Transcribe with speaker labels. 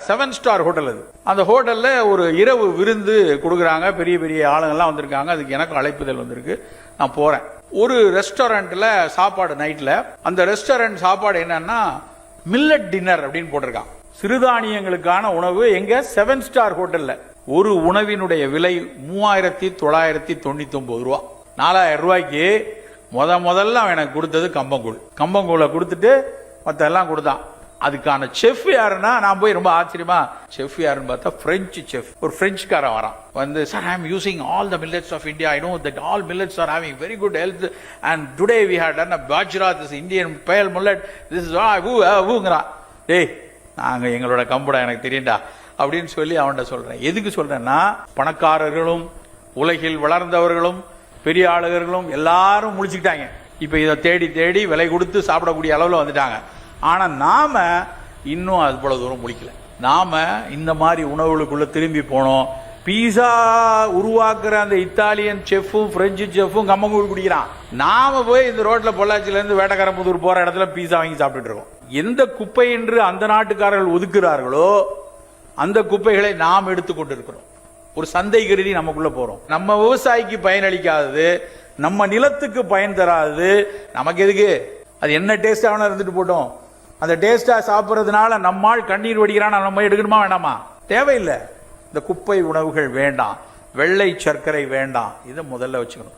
Speaker 1: 7 star hotel அது. அந்த ஹோட்டல்ல ஒரு இரவு விருந்து கொடுக்குறாங்க. பெரிய பெரிய ஆளுங்கள்லாம் வந்திருக்காங்க. அதுக்கு எனக்கு அழைப்புதல் வந்திருக்கு. நான் போறேன். ஒரு ரெஸ்டாரண்ட்ல சாப்பாடு நைட்ல. அந்த ரெஸ்டாரண்ட் சாப்பாடு என்னன்னா மில்லட் டின்னர் அப்படின்னு போட்டிருக்கான். சிறுதானியங்களுக்கான உணவு எங்க 7 ஸ்டார் ஹோட்டல்ல. ஒரு உணவினுடைய விலை 3999 ரூபா. 4000 ரூபாய்க்கு முதல்ல அவன் எனக்கு கொடுத்தது கம்பங்கூழை கொடுத்துட்டு மத்த எல்லாம் கொடுத்தான். அதுக்கான செஃப் யாருன்னா நான் போய் ரொம்ப ஆச்சரியமா செஃப் யாருன்னு பார்த்தா பிரெஞ்சு செஃப். ஒரு பிரெஞ்சுக்காரன் வரான். வந்து sir I am using all the millets of India. I know that all millets are having very good health and today we had done a bajra, this Indian pale millet, this is ஊங்கறான். டேய் நாங்க எங்களோட கம்புடா எனக்கு தெரியும்டா அப்படின்னு சொல்லி அவன்கிட்ட சொல்றேன். எதுக்கு சொல்றேன்னா பணக்காரர்களும் உலகில் வளர்ந்தவர்களும் பெரிய ஆளுகளும் எல்லாரும் முழிச்சுக்கிட்டாங்க. இப்ப இதை தேடி தேடி விலை கொடுத்து சாப்பிடக்கூடிய அளவுல வந்துட்டாங்க. ஆனா நாம இன்னும் அது போல தூரம் முடிக்கல. நாம இந்த மாதிரி உணவுகளுக்குள்ள திரும்பி போனோம். பீஸா உருவாக்குற அந்த இத்தாலியன் செஃப்பும் பிரெஞ்சு செஃப்பும் கம்மங்கூழ் குடிக்கிறான். நாம போய் இந்த ரோட்ல பொள்ளாச்சியில இருந்து வேட்டக்காரம்புதூர் போற இடத்துல பீஸா வாங்கி சாப்பிட்டுட்டு இருக்கோம். எந்த குப்பை என்று அந்த நாட்டுக்காரர்கள் ஒதுக்குறார்களோ அந்த குப்பைகளை நாம் எடுத்துக்கொண்டிருக்கிறோம். ஒரு சந்தை கருதி நமக்குள்ள போறோம். நம்ம விவசாயிக்கு பயனளிக்காதது, நம்ம நிலத்துக்கு பயன் தராது, நமக்கு எதுக்கு? அது என்ன டேஸ்டா இருந்துட்டு போட்டோம். அந்த டேஸ்டா சாப்பிட்றதுனால நம்மால் கண்ணீர் வடிக்கிறான். நம்ம எடுக்கணுமா வேண்டாமா? தேவையில்லை. இந்த குப்பை உணவுகள் வேண்டாம். வெள்ளை சர்க்கரை வேண்டாம். இதை முதல்ல வச்சுக்கணும்.